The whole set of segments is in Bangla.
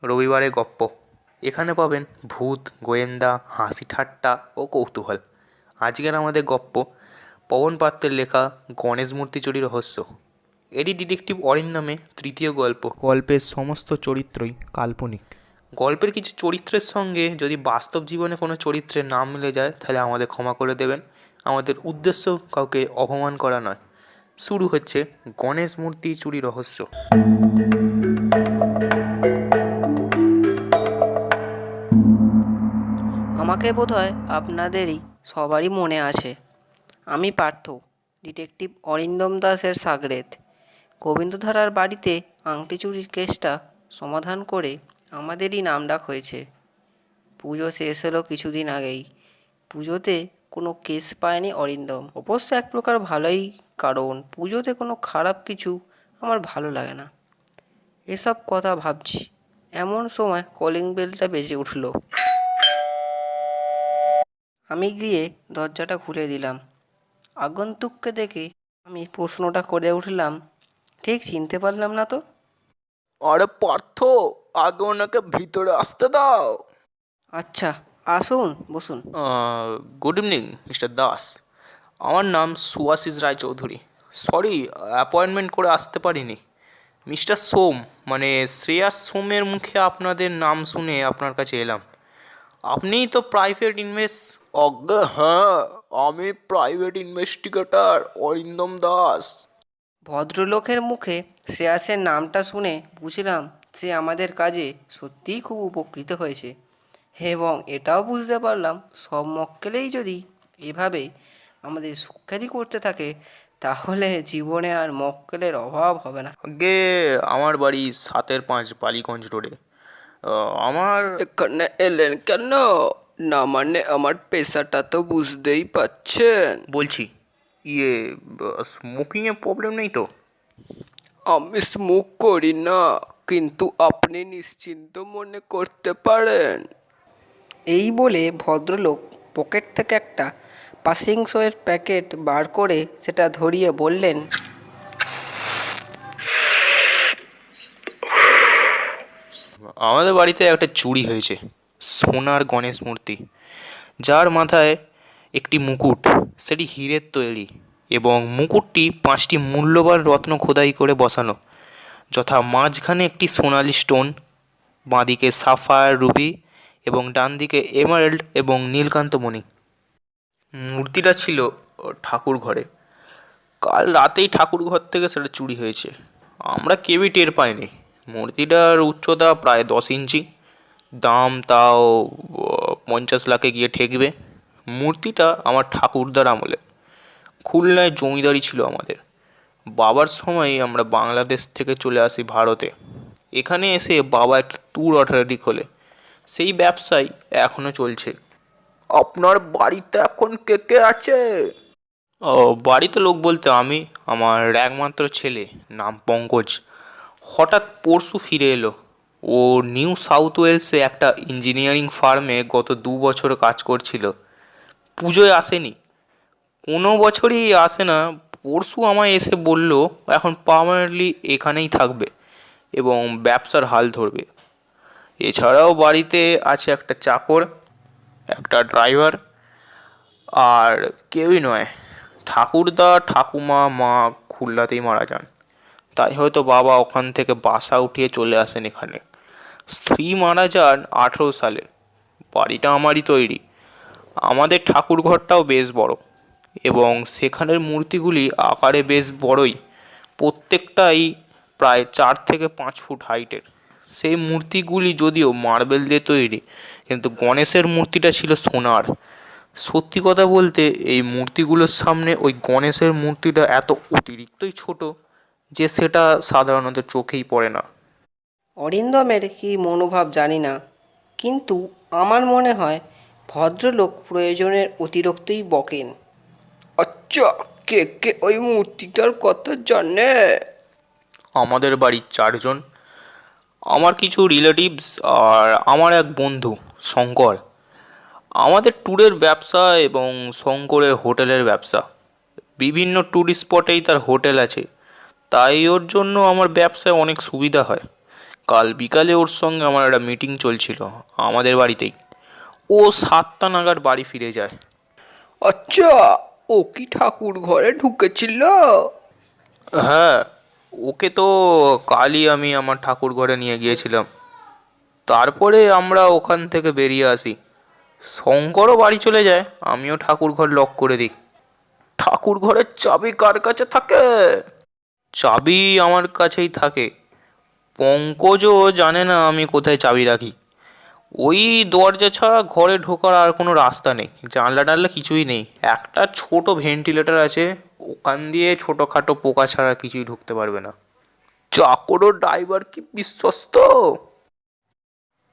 রবিবারে গপ্প। এখানে পাবেন ভূত, গোয়েন্দা, হাসি ঠাট্টা ও কৌতূহল। আজকের আমাদের গপ্প পবন পাত্রের লেখা গণেশ মূর্তি চুরি রহস্য। এটি ডিটেকটিভ অরিন্দমের তৃতীয় গল্প। গল্পের সমস্ত চরিত্রই কাল্পনিক। গল্পের কিছু চরিত্রের সঙ্গে যদি বাস্তব জীবনে কোনো চরিত্রের নাম মিলে যায় তাহলে আমাদের ক্ষমা করে দেবেন। আমাদের উদ্দেশ্য কাউকে অপমান করা নয়। শুরু হচ্ছে গণেশ মূর্তি চুরি রহস্য। আমাকে বোধহয় আপনাদেরই সবারই মনে আছে। আমি পার্থ, ডিটেকটিভ অরিন্দম দাসের সাগরেদ। গোবিন্দধারার বাড়িতে আংটি চুরির কেসটা সমাধান করে আমাদেরই নামডাক হয়েছে। পুজো শেষ হলো কিছুদিন আগেই। পুজোতে কোনো কেস পায়নি অরিন্দম। অবশ্য এক প্রকার ভালোই, কারণ পুজোতে কোনো খারাপ কিছু আমার ভালো লাগে না। এসব কথা ভাবছি, এমন সময় কলিং বেলটা বেজে উঠল। আমি গিয়ে দরজাটা খুলে দিলাম। আগন্তুককে দেখে আমি প্রশ্নটা করে উঠলাম, ঠিক চিনতে পারলাম না তো। আরে পার্থ, আগে ওনাকে ভিতরে আসতে দাও। আচ্ছা, আসুন, বসুন। Good evening mister Das. আমার নাম সুভাশিস রায়চৌধুরী। সরি, অ্যাপয়েন্টমেন্ট করে আসতে পারিনি। মিস্টার সোম, মানে শ্রেয়াস সোমের মুখে আপনাদের নাম শুনে আপনার কাছে এলাম। আপনিই তো প্রাইভেট অজ্ঞে, হ্যাঁ, আমি প্রাইভেট ইনভেস্টিগেটর অরিন্দম দাস। ভদ্রলোকের মুখে শ্রেয়াসের নামটা শুনে বুঝলাম সে আমাদের কাজে সত্যিই খুব উপকৃত হয়েছে, এবং এটাও বুঝতে পারলাম সব মক্কেলেই যদি এভাবে আমাদের সুখ্যাতি করতে থাকে তাহলে জীবনে আর মক্কেলের অভাব হবে না। আগে আমার বাড়ি 7-5 বালিগঞ্জ রোডে। আমার এখানে এলেন কেন? না মানে আমার পেশাটা তো বুঝতেই পাচ্ছেন। বলছি, ইয়ে, স্মোকিংয়ে প্রবলেম নেই তো? আমি স্মোক করি না, কিন্তু আপনি নিশ্চিন্ত মনে করতে পারেন। এই বলে ভদ্রলোক পকেট থেকে একটা পাসিং শোয়ের প্যাকেট বার করে সেটা ধরিয়ে বললেন, আমাদের বাড়িতে একটা চুরি হয়েছে, সোনার গণেশ মূর্তি, যার মাথায় একটি মুকুট, সেটি হীরের তৈরি, এবং মুকুটটি 5টি মূল্যবান রত্ন খোদাই করে বসানো, যথা মাঝখানে একটি সোনালি স্টোন, বাঁদিকে সাফায়ার রুবি এবং ডান দিকে এমারেল্ড এবং নীলকান্ত মণি। মূর্তিটা ছিল ঠাকুর ঘরে। কাল রাতেই ঠাকুর ঘর থেকে সেটা চুরি হয়েছে। আমরা কেউই টের পাইনি। মূর্তিটার উচ্চতা প্রায় 10 ইঞ্চি, দাম তাও 50 লাখে গিয়ে ঠেকবে। মূর্তিটা আমার ঠাকুরদার আমলে। খুলনায় জমিদারি ছিল আমাদের। বাবার সময় আমরা বাংলাদেশ থেকে চলে আসি ভারতে। এখানে এসে বাবা একটা ট্যুর অথরিটি খোলে। সেই ব্যবসায় এখনও চলছে। আপনার বাড়িতে এখন কে কে আছে? ও, বাড়িতে লোক বলতে আমি, আমার একমাত্র ছেলে, নাম পঙ্কজ। হঠাৎ পরশু ফিরে এলো। ও নিউ সাউথ ওয়েলসে একটা ইঞ্জিনিয়ারিং ফার্মে গত 2 বছর কাজ করছিল। পুজোয় আসেনি, কোনো বছরই আসে না। পরশু আমায় এসে বলল এখন পার্মানেন্টলি এখানেই থাকবে এবং ব্যবসার হাল ধরবে। এছাড়াও বাড়িতে আছে একটা চাকর, একটা ড্রাইভার, আর কেউই নয়। ঠাকুরদা ঠাকুমা মা খুলনাতেই মারা যান, তাই হয়তো বাবা ওখান থেকে বাসা উঠিয়ে চলে আসেন এখানে। স্ত্রী মারা যান 18 সালে। বাড়িটা আমারই তৈরি। আমাদের ঠাকুর ঘরটাও বেশ বড়, এবং সেখানের মূর্তিগুলি আকারে বেশ বড়ই। প্রত্যেকটাই প্রায় 4 থেকে 5 ফুট হাইটের। সেই মূর্তিগুলি যদিও মার্বেল দিয়ে তৈরি, কিন্তু গণেশের মূর্তিটা ছিল সোনার। সত্যি কথা বলতে এই মূর্তিগুলোর সামনে ওই গণেশের মূর্তিটা এত অতিরিক্তই ছোট যে সেটা সাধারণত চোখেই পড়ে না। অরিন্দমের কী মনোভাব জানি না, কিন্তু আমার মনে হয় ভদ্রলোক প্রয়োজনের অতিরিক্তই বকেন। আচ্ছা, কে কে ওই মূর্তিটার কথা জানে? আমাদের বাড়ির 4 জন, আমার কিছু রিলেটিভস আর আমার এক বন্ধু শঙ্কর। আমাদের ট্যুরের ব্যবসা এবং শঙ্করের হোটেলের ব্যবসা। বিভিন্ন ট্যুরিস্ট স্পটেই তার হোটেল আছে, তাই ওর জন্য আমার ব্যবসায় অনেক সুবিধা হয়। কাল বিকালে ওর সঙ্গে আমার একটা মিটিং চলছিল আমাদের বাড়িতেই। ও 7টা নাগাদ বাড়ি ফিরে যায়। আচ্ছা, ও কি ঠাকুর ঘরে ঢুকেছিল? হ্যাঁ, ওকে তো কালই আমি আমার ঠাকুর ঘরে নিয়ে গিয়েছিলাম। তারপরে আমরা ওখান থেকে বেরিয়ে আসি। শঙ্করও বাড়ি চলে যায়, আমিও ঠাকুর ঘর লক করে দিই। ঠাকুর ঘরের চাবি কার কাছে থাকে? চাবি আমার কাছেই থাকে। পঙ্কজও জানে না আমি কোথায় চাবি রাখি। ওই দরজা ছাড়া ঘরে ঢোকার আর কোনো রাস্তা নেই, জানলা টানলা কিছুই নেই। একটা ছোট ভেন্টিলেটর আছে, ওখান দিয়ে ছোটোখাটো পোকা ছাড়া কিছুই ঢুকতে পারবে না। চাকর ও ড্রাইভার কি বিশ্বস্ত?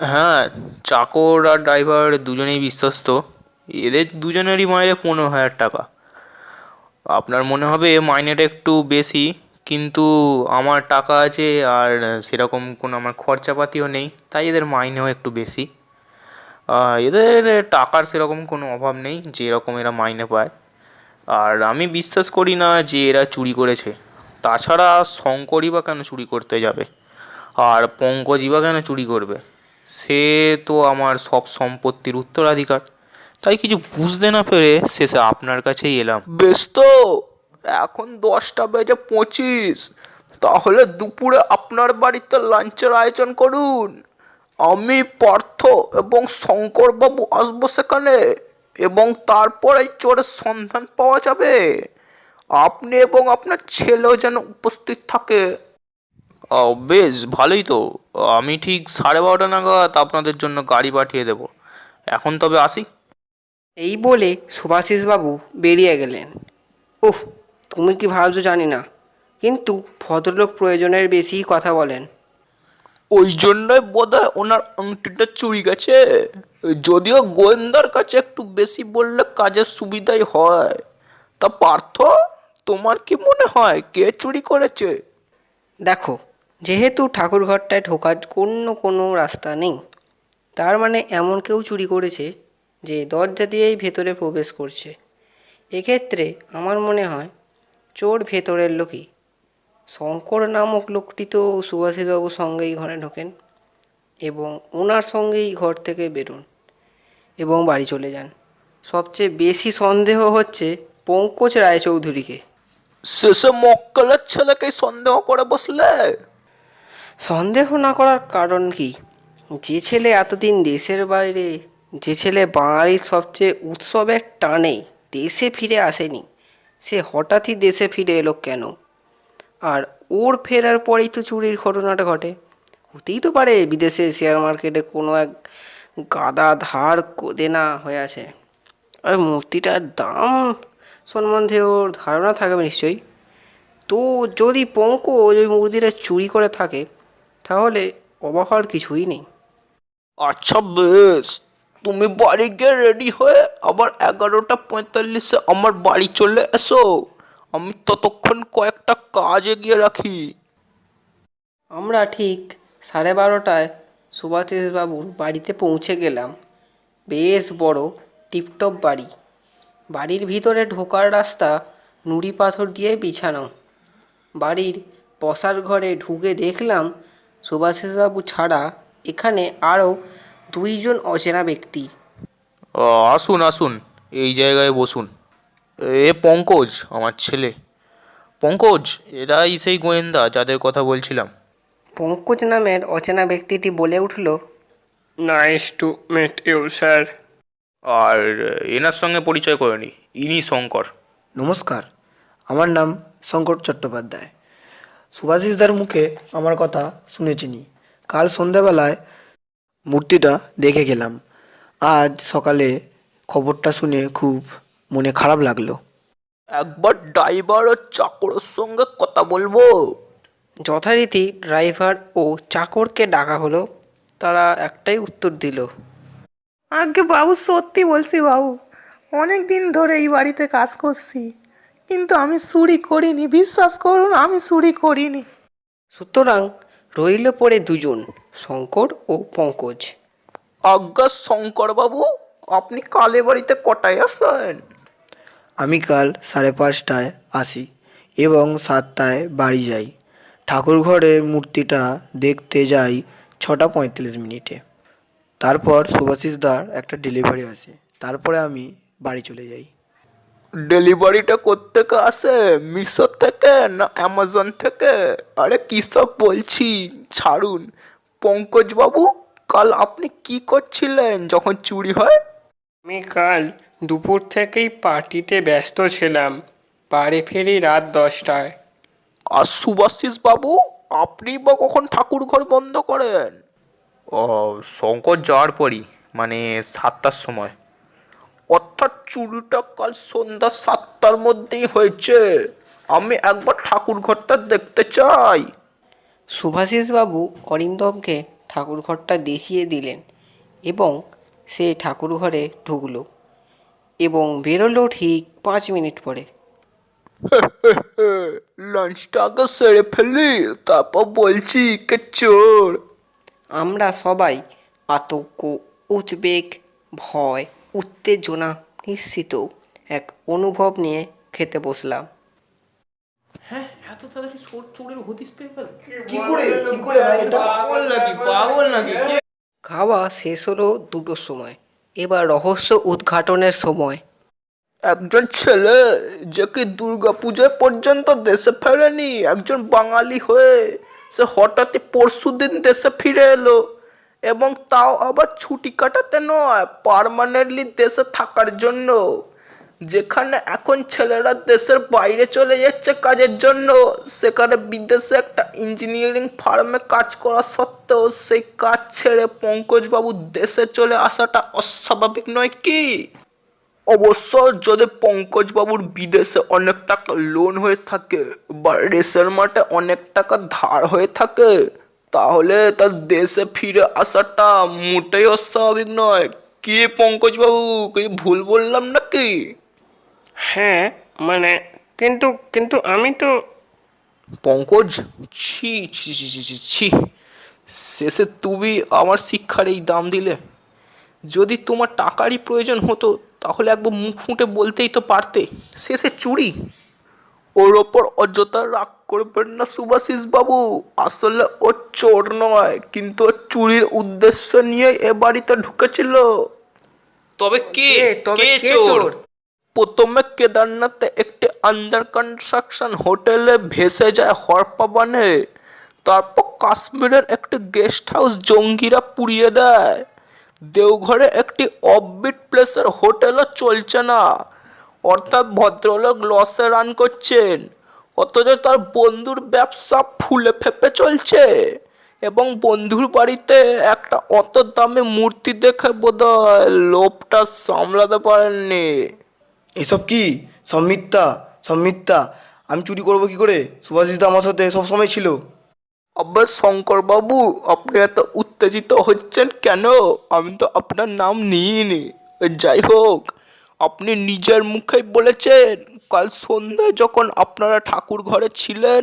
হ্যাঁ, চাকর আর ড্রাইভার দুজনেই বিশ্বস্ত। এদের দুজনেরই মাইনে 15,000 টাকা। আপনার মনে হবে মাইনেটা একটু বেশি, কিন্তু আমার টাকা আছে আর সেরকম কোনো আমার খরচাপাতিও নেই, তাই এদের মাইনেও একটু বেশি। এদের টাকার সেরকম কোনো অভাব নেই যেরকম এরা মাইনে পায়। আর আমি বিশ্বাস করি না যে এরা চুরি করেছে। তাছাড়া শঙ্করই বা কেন চুরি করতে যাবে, আর পঙ্কজই বা কেন চুরি করবে? সে তো আমার সব সম্পত্তির উত্তরাধিকার। তাই কিছু বুঝতে না পেরে শেষে আপনার কাছেই এলাম। বেশ তো, এখন 10টা বেজে 25, তাহলে দুপুরে আপনার বাড়িতে লাঞ্চের আয়োজন করুন। আমি পার্থ এবং শঙ্করবাবু আসবো সেখানে, এবং তারপরে চোরের সন্ধান পাওয়া যাবে। আপনি এবং আপনার ছেলেও যেন উপস্থিত থাকে। বেশ ভালোই তো। আমি ঠিক 12:30 নাগাদ আপনাদের জন্য গাড়ি পাঠিয়ে দেব। এখন তবে আসি। এই বলে সুভাষিসবাবু বেরিয়ে গেলেন। উফ, তুমি কি ভাবছো জানি না, কিন্তু ভদ্রলোক প্রয়োজনের বেশিই কথা বলেন। ওই জন্যই বোধহয় ওনার আংটিটা চুরি গেছে। যদিও গোয়েন্দার কাছে একটু বেশি বললে কাজের সুবিধাই হয়। তা পার্থ, তোমার কি মনে হয় কে চুরি করেছে? দেখো, যেহেতু ঠাকুরঘরটায় ঢোকার কোনো রাস্তা নেই, তার মানে এমন কেউ চুরি করেছে যে দরজা দিয়েই ভেতরে প্রবেশ করছে। এক্ষেত্রে আমার মনে হয় চোর ভেতরের লোকই। শঙ্কর নামক লোকটি তো সুভাষিসবাবুর সঙ্গেই ঘরে ঢোকেন এবং ওনার সঙ্গেই ঘর থেকে বেরোন এবং বাড়ি চলে যান। সবচেয়ে বেশি সন্দেহ হচ্ছে পঙ্কজ রায়চৌধুরীকে। শেষে মক্কেলের ছেলেকেই সন্দেহ করে বসলে? সন্দেহ না করার কারণ কি? যে ছেলে এতদিন দেশের বাইরে, যে ছেলে বাঙালির সবচেয়ে উৎসবের টানে দেশে ফিরে আসেনি, সে হঠাৎই দেশে ফিরে এলো কেন? আর ওর ফেরার পরেই তো চুরির ঘটনাটা ঘটে। হতেই তো পারে বিদেশে শেয়ার মার্কেটে কোনো এক গাদা ধার দেনা হয়ে আছে, আর মূর্তিটার দাম সম্বন্ধে ওর ধারণা থাকবে নিশ্চয়ই। তো যদি পঙ্কজ ওই মূর্তিটা চুরি করে থাকে, তাহলে অবাক হওয়ার কিছুই নেই। আচ্ছা বেশ, তুমি বাড়ি গিয়ে রেডি হয়ে আবার 11:45-এ আমার বাড়ি চলে এসো। আমি ততক্ষণ কয়েকটা কাজ এগিয়ে রাখি। আমরা ঠিক 12:30টায় সুভাষিসবাবুর বাড়িতে পৌঁছে গেলাম। বেশ বড় টিপটপ বাড়ি। বাড়ির ভিতরে ঢোকার রাস্তা নুড়ি পাথর দিয়ে বিছানো। বাড়ির বসার ঘরে ঢুকে দেখলাম সুভাষিসবাবু ছাড়া এখানে আরও 2জন অচেনা ব্যক্তি। আসুন আসুন, এই জায়গায় বসুন। এ পঙ্কজ, আমার ছেলে। পঙ্কজ, এরাই সেই গোয়েন্দা যাদের কথা বলছিলাম। পঙ্কজ নামের অচেনা ব্যক্তিটি বলে উঠল, nice to meet you sir. আর এনার সঙ্গে পরিচয় করে নি, ইনি শঙ্কর। নমস্কার, আমার নাম শঙ্কর চট্টোপাধ্যায়। সুভাষিসদার মুখে আমার কথা শুনেছিনি। কাল সন্ধ্যাবেলায় মূর্তিটা দেখে গেলাম। আজ সকালে খবরটা শুনে খুব মনে খারাপ লাগলো। একবার ড্রাইভার ও চাকরের সঙ্গে কথা বলবো? যথারীতি ড্রাইভার ও চাকরকে ডাকা হলো। তারা একটাই উত্তর দিল, আজ্ঞে বাবু, সত্যি বলছি বাবু, অনেক দিন ধরে এই বাড়িতে কাজ করছি, কিন্তু আমি চুরি করিনি, বিশ্বাস করুন, আমি চুরি করিনি। সুতরাং রইল পড়ে 2জন, শঙ্কর ও পঙ্কজ। আজ্ঞা শঙ্করবাবু, আপনি কালে বাড়িতে কটায় আসেন? আমি কাল 5:30টায় আসি এবং 7টায় বাড়ি যাই। ঠাকুর ঘরের মূর্তিটা দেখতে যাই 6:45 তারপর সুভাষিসদার একটা ডেলিভারি আসে, তারপরে আমি বাড়ি চলে যাই। ডেলিভারিটা কোত্থেকে আসে? মিশো থেকে না অ্যামাজন থেকে? আরে কী সব বলছি, ছাড়ুন। পঙ্কজবাবু, কাল আপনি কি করছিলেন যখন চুরি হয়? আমি কাল দুপুর থেকেই পার্টিতে ব্যস্ত ছিলাম, বাড়ি ফিরি রাত 10টায়। আর সুভাষিস বাবু, আপনি বা কখন ঠাকুর ঘর বন্ধ করেন? ও, শঙ্কর যাওয়ার পরই, মানে 7টার সময়। অর্থাৎ চুরিটা কাল সন্ধ্যা 7টার মধ্যেই হয়েছে। আমি একবার ঠাকুর ঘরটা দেখতে চাই। সুভাষিসবাবু অরিন্দমকে ঠাকুরঘরটা দেখিয়ে দিলেন এবং সে ঠাকুরঘরে ঢুকলো এবং বেরোলো ঠিক 5 মিনিট পরে। লাঞ্চটা আগে সেরে ফেলি, তারপর বলছি কে চোর। আমরা সবাই আতঙ্ক, উদ্বেগ, ভয়, উত্তেজনা নিশ্চিত এক অনুভব নিয়ে খেতে বসলাম। হ্যাঁ, এত তাড়াতাড়ি চোরের হদিস পেয়ে গেল? কি করে ভাই এটা? পাগল নাকি? খাওয়া শেষ হলো 2টোর সময়। এবার রহস্য উদ্ঘাটনের সময়। একজন ছেলে যে কি দুর্গাপূজায় পর্যন্ত দেশে ফেরেনি, একজন বাঙালি হয়ে সে হঠাৎই পরশুদিন দেশে ফিরে এলো, এবং তাও আবার ছুটি কাটাতে নয়, পার্মানেন্টলি দেশে থাকার জন্য। যেখানে এখন ছেলেরা দেশের বাইরে চলে যাচ্ছে কাজের জন্য, সেখানে বিদেশে একটা ইঞ্জিনিয়ারিং ফার্মে কাজ করা সত্ত্বেও সেই কাজ ছেড়ে পঙ্কজবাবু দেশে চলে আসাটা অস্বাভাবিক নয় কি? অবশ্য যদি পঙ্কজবাবুর বিদেশে অনেক টাকা লোন হয়ে থাকে বা রেসের মাঠে অনেক টাকা ধার হয়ে থাকে, তাহলে তার দেশে ফিরে আসাটা মোটেই অস্বাভাবিক নয়। কি পঙ্কজবাবু, কি ভুল বললাম নাকি? হ্যাঁ, মানে কিন্তু কিন্তু আমি তো পঙ্কজ, ছি ছি ছি ছি ছি ছি, শেষে তুমি আমার শিক্ষার এই দাম দিলে। যদি তোমার টাকারই প্রয়োজন হতো তাহলে একবার মুখ ফুটে বলতেই তো পারতে, শেষে চুরি। ওর ওপর অযথা রাগ করবেন না সুভাষিস বাবু, আসলে ও চোর নয়, কিন্তু ও চুরির উদ্দেশ্য নিয়ে এ বাড়িতে ঢুকেছিল। তবে কে চোর? প্রথমে কেদারনাথে একটি আন্ডার কনস্ট্রাকশন হোটেলে ভেসে যায় হরপা বানে, তারপর কাশ্মীরের একটি গেস্ট হাউস জঙ্গিরা পুড়িয়ে দেয়, দেওঘরে একটি অফবিট প্লেসের হোটেলও চলছে না, অর্থাৎ ভদ্রলোক লসে রান করছেন, অথচ তার বন্ধুর ব্যবসা ফুলে ফেপে চলছে, এবং বন্ধুর বাড়িতে একটা অত দামি মূর্তি দেখে বোধহয় লোভটা সামলাতে পারেননি। এসব কি? সব মিথ্যা, সব মিথ্যা। আমি চুরি করবো কি করে? সুভাষিস দা আমার সাথে সবসময় ছিল। আবার শঙ্করবাবু, আপনি এত উত্তেজিত হচ্ছেন কেন? আমি তো আপনার নাম নিইনি। যাই হোক, আপনি নিজের মুখেই বলেছেন কাল সন্ধ্যায় যখন আপনারা ঠাকুর ঘরে ছিলেন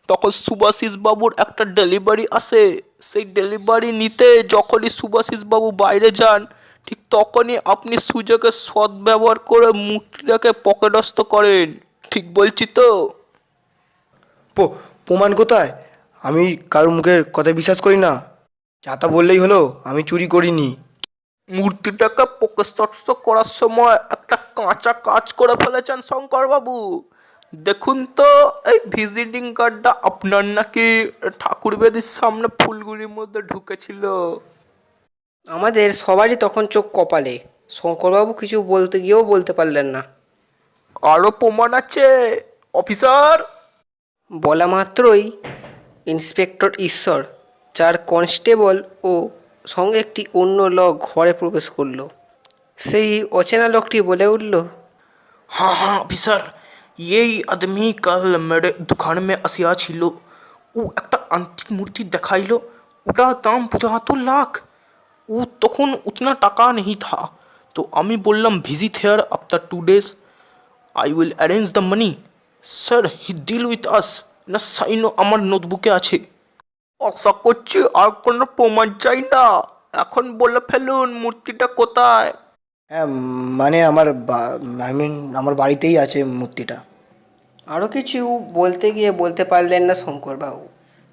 তখন সুভাষিস বাবুর একটা ডেলিভারি আসে। সেই ডেলিভারি নিতে যখনই সুভাষিস বাবু বাইরে যান, ঠিক তখনই আপনি সুযোগের সদ্ব্যবহার করে মূর্তিটাকে পকেটস্থ করেন। ঠিক বলছি তো? প্রমাণ কোথায়? আমি কারোর মুখের কথা বিশ্বাস করি না। যা তা বললেই হলো, আমি চুরি করিনি। মূর্তিটাকে পকেটস্থ করার সময় একটা কাঁচা কাজ করে ফেলেছেন শঙ্করবাবু। দেখুন তো, এই ভিজিটিং কার্ডটা আপনার নাকি ঠাকুর বেদির সামনে ফুলগুলির মধ্যে ঢুকেছিল। আমাদের সবারই তখন চোখ কপালে। শঙ্করবাবু কিছু বলতে গিয়েও বলতে পারলেন না। আরও প্রমাণ আছে অফিসার। বলা মাত্রই ইন্সপেক্টর ঈশ্বর, চার কনস্টেবল ও সঙ্গে একটি অন্য লোক ঘরে প্রবেশ করলো। সেই অচেনা লোকটি বলে উঠল, हाँ हाँ অফিসার, এই আদমি কাল মেরে দোকান মে আসিয়া ছিল। ও একটা আন্তিক মূর্তি দেখাইলো, ওটার দাম 75 লাখ। ও তখন উতনা টাকা নেই থা, তো আমি বললাম visit here after 2 days, I will arrange the money. Sir, he deal with us, না সাইনও আমার নোটবুকে আছে। আশা করছি আর কোনো প্রমাণ চাই না, এখন বলে ফেলুন মূর্তিটা কোথায়। হ্যাঁ, মানে আমার বাড়িতেই আছে মূর্তিটা। আরও কিছু বলতে গিয়ে বলতে পারলেন না শঙ্করবাবু।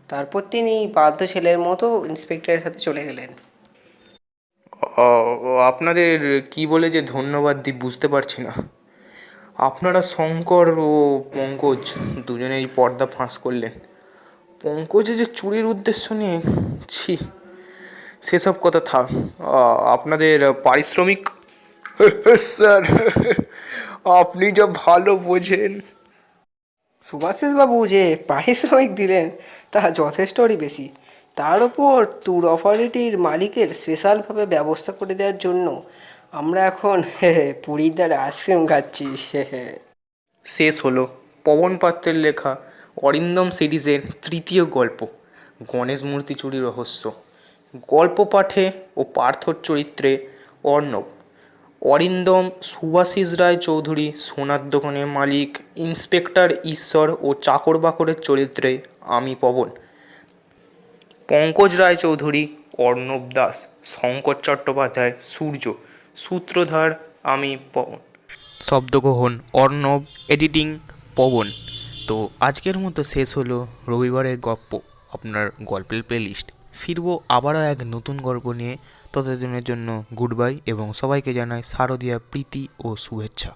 তারপর তিনি বাধ্য ছেলের মতো ইন্সপেক্টরের সাথে চলে গেলেন। আপনাদের কি বলে যে ধন্যবাদ দিই বুঝতে পারছি না। আপনারা শঙ্কর ও পঙ্কজ দুজনেই পর্দা ফাঁস করলেন। পঙ্কজের যে চুরির উদ্দেশ্য নিয়ে, ছি, সেসব কথা থাক। আপনাদের পারিশ্রমিক? স্যার, আপনি যা ভালো বোঝেন। সুভাষিসবাবু যে পারিশ্রমিক দিলেন তা যথেষ্টই বেশি। তার ওপর ট্যুর অথরিটির মালিকের স্পেশালভাবে ব্যবস্থা করে দেওয়ার জন্য আমরা এখন পুরীর দ্বারা আইসক্রিম খাচ্ছি। শেষ হলো পবন পাত্রের লেখা অরিন্দম সিরিজের তৃতীয় গল্প, গণেশ মূর্তি চুরি রহস্য। গল্প পাঠে ও পার্থর চরিত্রে অর্ণব, অরিন্দম সুভাষিস রায় চৌধুরী সোনার দোকানের মালিক, ইন্সপেক্টর ঈশ্বর ও চাকর বাকরের চরিত্রে আমি পবন, পঙ্কজ রায়চৌধুরী অর্ণব দাস, শঙ্কর চট্টোপাধ্যায় সূর্য, সূত্রধার আমি পবন, শব্দগ্রহণ অর্ণব, এডিটিং পবন। তো আজকের মতো শেষ হলো রবিবারের গল্প, আপনার গল্পের প্লেলিস্ট। ফিরবো আবারও এক নতুন গল্প নিয়ে। ততদিনের জন্য গুড বাই এবং সবাইকে জানাই শারদীয়া প্রীতি ও শুভেচ্ছা।